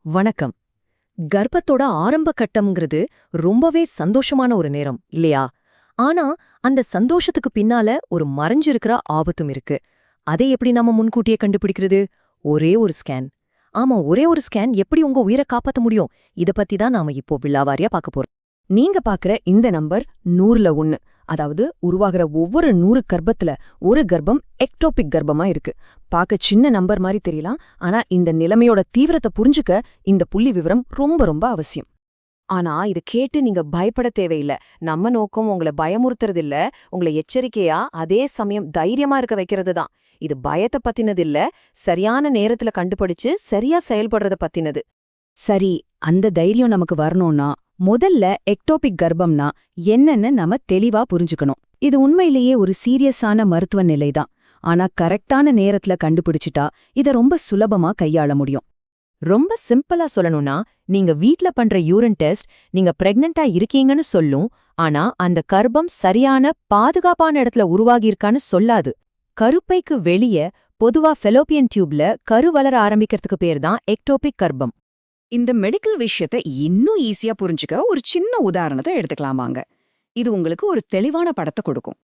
வணக்கம். கர்ப்பத்தோட ஆரம்ப கட்டம்ங்கிறது ரொம்பவே சந்தோஷமான ஒரு நேரம் இல்லையா? ஆனா அந்த சந்தோஷத்துக்கு பின்னால ஒரு மறைஞ்சிருக்கிற ஆபத்தும் இருக்கு. அதை எப்படி நாம முன்கூட்டியே கண்டுபிடிக்கிறது? ஒரே ஒரு ஸ்கேன். ஆமா, ஒரே ஒரு ஸ்கேன் எப்படி உங்க உயிரை காப்பாத்த முடியும்? இத பத்தி தான் நாம இப்போ விலாவாரியா பார்க்க போறோம். நீங்க பாக்குற இந்த நம்பர் 100ல 1. அதாவது உருவாகிற ஒவ்வொரு 100 கர்ப்பத்துல ஒரு கர்ப்பம் எக்டோபிக் கர்ப்பமா இருக்கு. பாக்க சின்ன நம்பர் மாதிரி தெரியலாம், ஆனா இந்த நிலைமையோட தீவிரத்தை புரிஞ்சுக்க இந்த புள்ளி விவரம் ரொம்ப ரொம்ப அவசியம். ஆனா இது கேட்டு நீங்க பயப்பட தேவையில்ல. நம்ம நோக்கம் உங்களை பயமுறுத்துறது இல்ல, உங்களை எச்சரிக்கையா அதே சமயம் தைரியமா இருக்க வைக்கிறது தான். இது பயத்தை பத்தினது இல்ல, சரியான நேரத்துல கண்டுபிடிச்சு சரியா செயல்படுறத பத்தினது. சரி, அந்த தைரியம் நமக்கு வரணும்னா முதல்ல எக்டோபிக் கர்ப்பம்னா என்னன்னு நாம தெளிவா புரிஞ்சுக்கணும். இது உண்மையிலேயே ஒரு சீரியஸான மருத்துவ நிலைதான். ஆனா கரெக்டான நேரத்துல கண்டுபிடிச்சிட்டா இத ரொம்ப சுலபமா கையாள முடியும். ரொம்ப சிம்பிளா சொல்லணும்னா, நீங்க வீட்ல பண்ற யூரின் டெஸ்ட் நீங்க பிரெக்னென்ட்டா இருக்கீங்கன்னு சொல்லும், ஆனா அந்த கர்ப்பம் சரியான பாதுகாப்பான இடத்துல உருவாகியிருக்கான்னு சொல்லாது. கருப்பைக்கு வெளியே பொதுவா ஃபெலோப்பியன் டியூப்ல கரு வளர ஆரம்பிக்கிறதுக்கு பேர் தான் எக்டோபிக் கர்ப்பம். இந்த மெடிக்கல் விஷயத்தை இன்னும் ஈஸியா புரிஞ்சுக்க ஒரு சின்ன உதாரணத்தை எடுத்துக்கலாமாங்க. இது உங்களுக்கு ஒரு தெளிவான படத்தை கொடுக்கும்.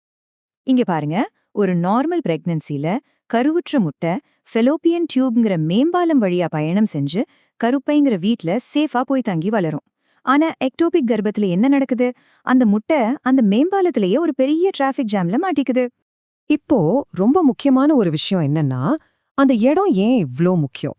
இங்க பாருங்க, ஒரு நார்மல் பிரெக்னன்சில கருவுற்ற முட்டை ஃபெலோப்பியன் டியூப்ங்கிற மேம்பாலம் வழியா பயணம் செஞ்சு கருப்பைங்கிற வீட்ல சேஃபா போய் தங்கி வளரும். ஆனா எக்டோபிக் கர்ப்பத்துல என்ன நடக்குது? அந்த முட்டை அந்த மேம்பாலத்திலேயே ஒரு பெரிய டிராஃபிக் ஜாம்ல மாட்டிக்குது. இப்போ ரொம்ப முக்கியமான ஒரு விஷயம் என்னன்னா, அந்த இடம் ஏன் இவ்ளோ முக்கியம்?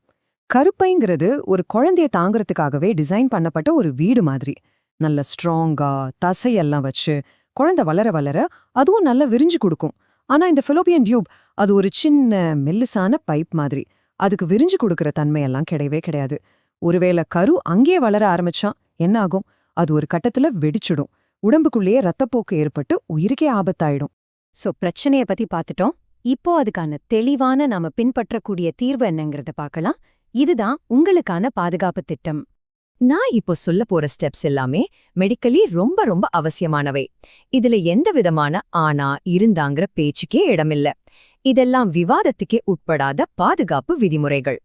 கருப்பைங்கிறது ஒரு குழந்தைய தாங்கறதுக்காகவே டிசைன் பண்ணப்பட்ட ஒரு வீடு மாதிரி. நல்ல ஸ்ட்ராங்கா தசையெல்லாம் வச்சு குழந்தை வளர வளர அதுவும் நல்லா விரிஞ்சு கொடுக்கும். ஆனா இந்த ஃபெலோப்பியன் டியூப் அது ஒரு சின்ன மெல்லிசான பைப் மாதிரி. அதுக்கு விரிஞ்சு கொடுக்கற தன்மையெல்லாம் கிடையவே கிடையாது. ஒருவேளை கரு அங்கே வளர ஆரம்பிச்சா என்ன ஆகும்? அது ஒரு கட்டத்துல வெடிச்சிடும். உடம்புக்குள்ளேயே ரத்தப்போக்கு ஏற்பட்டு உயிருக்கே ஆபத்தாயிடும். சோ பிரச்சனைய பத்தி பார்த்துட்டோம். இப்போ அதுக்கான தெளிவான நாம பின்பற்றக்கூடிய தீர்வு என்னங்கறத பார்க்கலாம். இதுதான் உங்களுக்கான பாதுகாப்பு திட்டம். நான் இப்போ சொல்ல போற ஸ்டெப்ஸ் எல்லாமே மெடிக்கலி ரொம்ப ரொம்ப அவசியமானவை. இதுல எந்த விதமான ஆனா இருந்தாங்கிற பேச்சுக்கே இடமில்ல. இதெல்லாம் விவாதத்துக்கே உட்படாத பாதுகாப்பு விதிமுறைகள்.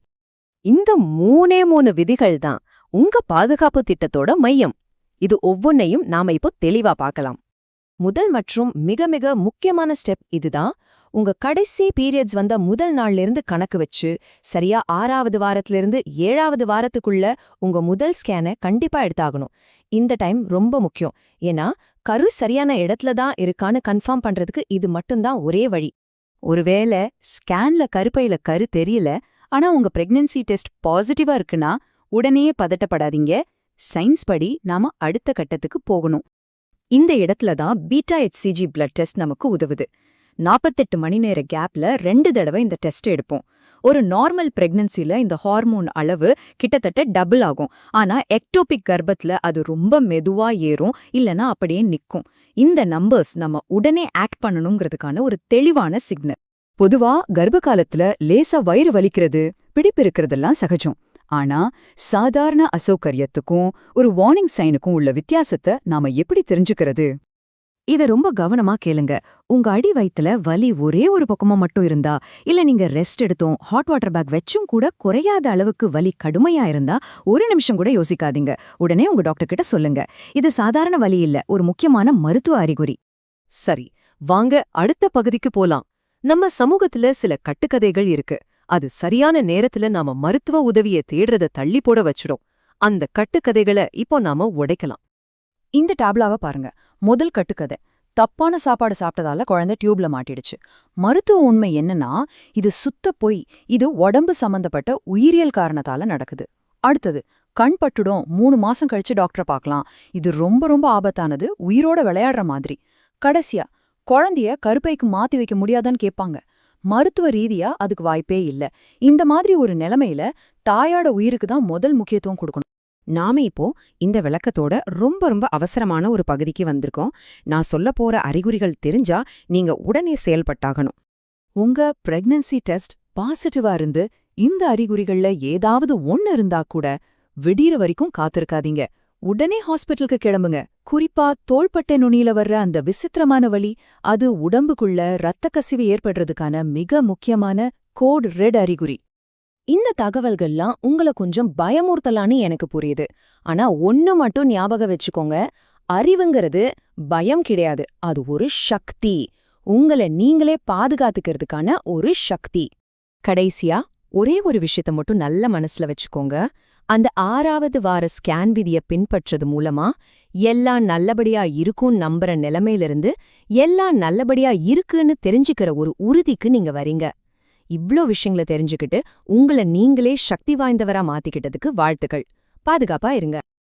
இந்த மூணே விதிகள் தான் உங்க பாதுகாப்பு திட்டத்தோட மையம். இது ஒவ்வொன்னையும் நாம இப்போ தெளிவா பார்க்கலாம். முதல் மற்றும் மிக மிக முக்கியமான ஸ்டெப் இதுதான். உங்க கடைசி பீரியட்ஸ் வந்த முதல் நாள்ல இருந்து கணக்கு வச்சு சரியா 6வது வாரத்திலிருந்து 7வது வாரத்துக்குள்ள உங்க முதல் ஸ்கேனை கண்டிப்பா எடுத்தாகணும். இந்த டைம் ரொம்ப முக்கியம். ஏன்னா கரு சரியான இடத்துல தான் இருக்கான்னு கன்ஃபார்ம் பண்றதுக்கு இது மட்டும்தான் ஒரே வழி. ஒருவேளை ஸ்கேன்ல கருப்பையில கரு தெரியல, ஆனா உங்க பிரெக்னன்சி டெஸ்ட் பாசிட்டிவா இருக்குன்னா உடனே பதட்டப்படாதீங்க. சயின்ஸ் படி நாம அடுத்த கட்டத்துக்கு போகணும். இந்த இடத்துல தான் பீட்டா HCG பிளட் டெஸ்ட் நமக்கு உதவுது. 48 மணி நேர கேப்ல 2 தடவை இந்த டெஸ்ட் எடுப்போம். ஒரு நார்மல் பிரெக்னன்சில இந்த ஹார்மோன் அளவு கிட்டத்தட்ட டபுள் ஆகும். ஆனா எக்டோபிக் கர்ப்பத்துல அது ரொம்ப மெதுவா ஏறும், இல்லனா அப்படியே நிக்கும். இந்த நம்பர்ஸ் நம்ம உடனே ஆக்ட் பண்ணணுங்கிறதுக்கான ஒரு தெளிவான சிக்னல். பொதுவா கர்ப்ப காலத்துல லேசா வயிறு வலிக்கிறது, பிடிப்பு இருக்கிறதெல்லாம் சகஜம். ஆனா சாதாரண அசௌகரியத்துக்கும் ஒரு வார்னிங் சைனுக்கும் உள்ள வித்தியாசத்தை நாம எப்படி தெரிஞ்சுக்கிறது? இத ரொம்ப கவனமா கேளுங்க. உங்க அடி வயித்துல வலி ஒரே ஒரு பக்கமா மட்டும் இருந்தா, இல்ல நீங்க ரெஸ்ட் எடுத்தோம் ஹாட் வாட்டர் பேக் வச்சும் கூட குறையாத அளவுக்கு வலி கடுமையா இருந்தா ஒரு நிமிஷம் கூட யோசிக்காதீங்க. உடனே உங்க டாக்டர் கிட்ட சொல்லுங்க. இது சாதாரண வலி இல்ல, ஒரு முக்கியமான மருத்துவ அறிகுறி. சரி, வாங்க அடுத்த பகுதிக்கு போலாம். நம்ம சமூகத்துல சில கட்டுக்கதைகள் இருக்கு. அது சரியான நேரத்துல நாம மருத்துவ உதவியை தேடுறத தள்ளி போட வச்சிடும். அந்த கட்டுக்கதைகளை இப்போ நாம உடைக்கலாம். இந்த டேப்லாவை பாருங்க. முதல் கட்டுக்கதை, தப்பான சாப்பாடு சாப்பிட்டதால குழந்தை டியூப்ல மாட்டிடுச்சு. மருத்துவ உண்மை என்னன்னா, இது சுத்த பொய். இது உடம்பு சம்பந்தப்பட்ட உயிரியல் காரணத்தால நடக்குது. அடுத்தது, கண் பட்டுடும் 3 மாசம் கழிச்சு டாக்டரை பார்க்கலாம். இது ரொம்ப ரொம்ப ஆபத்தானது, உயிரோட விளையாடுற மாதிரி. கடைசியா, குழந்தைய கருப்பைக்கு மாத்தி வைக்க முடியாதான்னு கேட்பாங்க. மருத்துவ ரீதியா அதுக்கு வாய்ப்பே இல்ல. இந்த மாதிரி ஒரு நிலைமையில தாயோட உயிருக்கு தான் முதல் முக்கியத்துவம் கொடுக்கணும். நாம இப்போ இந்த விளக்கத்தோட ரொம்ப ரொம்ப அவசரமான ஒரு பகுதிக்கு வந்திருக்கோம். நான் சொல்ல போற அறிகுறிகள் தெரிஞ்சா நீங்க உடனே செயல்பட்டாகணும். உங்க பிரெக்னன்சி டெஸ்ட் பாசிட்டிவா இருந்து இந்த அறிகுறிகள்ல ஏதாவது ஒண்ணு இருந்தா கூட விடியற வரைக்கும் காத்திருக்காதீங்க. உடனே ஹாஸ்பிட்டலுக்கு கிளம்புங்க. குறிப்பா தோள்பட்டை நுனியில வர்ற அந்த விசித்திரமான வலி, அது உடம்புக்குள்ள இரத்த கசிவு ஏற்படுறதுக்கான மிக முக்கியமான கோட் ரெட் அறிகுறி. இந்த தகவல்கள்லாம் உங்கள கொஞ்சம் பயமுறுத்தலான்னு எனக்கு புரியுது. ஆனா ஒண்ணு மட்டும் ஞாபகம் வச்சுக்கோங்க, அறிவுங்கிறது பயம் கிடையாது, அது ஒரு சக்தி. உங்கள நீங்களே பாதுகாத்துக்கிறதுக்கான ஒரு சக்தி. கடைசியா ஒரே ஒரு விஷயத்த மட்டும் நல்ல மனசுல வச்சுக்கோங்க. அந்த 6வது வார ஸ்கேன் விதிய பின்பற்றது மூலமா எல்லாம் நல்லபடியா இருக்கும்னு நம்புற நிலைமையிலிருந்து எல்லாம் நல்லபடியா இருக்குன்னு தெரிஞ்சுக்கிற ஒரு உறுதிக்கு நீங்க வரீங்க. இவ்ளோ விஷயங்களை தெரிஞ்சுக்கிட்டு உங்கள நீங்களே சக்தி வாய்ந்தவரா மாத்திக்கிட்டதுக்கு வாழ்த்துக்கள். பாதுகாப்பா இருங்க.